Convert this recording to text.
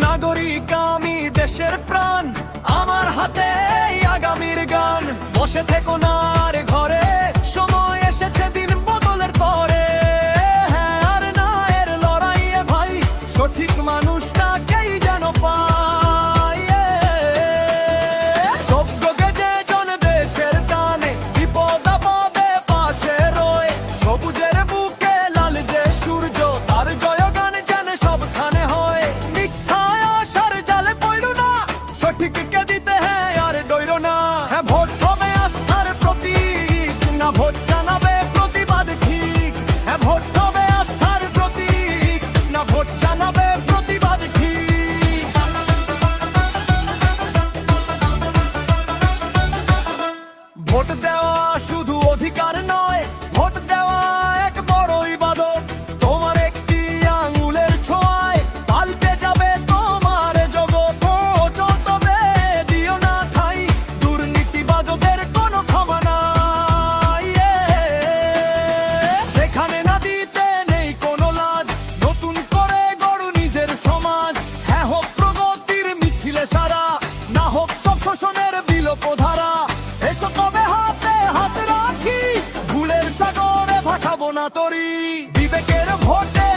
নাগরিক আমি, দেশের প্রাণ আমার হাতে, আগামীর গান। বসে থেকো না আর ঘরে, সময় এসেছে দিন বদলের তরে। হ্যাঁ আর না এর লড়াইয়ে ভাই, সঠিক মানুষটাকেই যেন পাই। সভ্যকে যে জন দেশের টানে, বিপদ আপদে পাশে রয়। সবুজের বুকে লাল যে সূর্য, তার জয়গান যেন সবখানে হয়। মিথ্যায় আশার জালে পড়ো না, সঠিককে দিতে হ্যাঁ আর ডইরো না। হ্যাঁ ভোট হবে আস্থার প্রতীক, না ভোট জানাবে প্রতিবাদ ঠিক। হ্যাঁ ভোট হবে আস্থার প্রতীক, না ভোট জানাবে প্রতিবাদ ঠিক। ভোট দেওয়া শুধু অধিকার নয়, ভোট দেওয়া এক বড় ইবাদত। তোমার একটি আঙুলের ছোঁয়ায় পাল্টে যাবে তোমার জগৎ। ভোট তবে দিও না ঠাই, দুর্নীতিবাজদের কোনো ক্ষমা নাই। সেখানে না দিতে নেই কোনো লাজ, নতুন করে গড়ো নিজের সমাজ। হ্যাঁ হোক প্রগতির মিছিলে সারা, না হোক সব শোষণের বিলোপধারা। এসো তবে হাতে হাত রাখি, ভুলের সাগরে ভাসাবো না তরি। বিবেকের ভোটে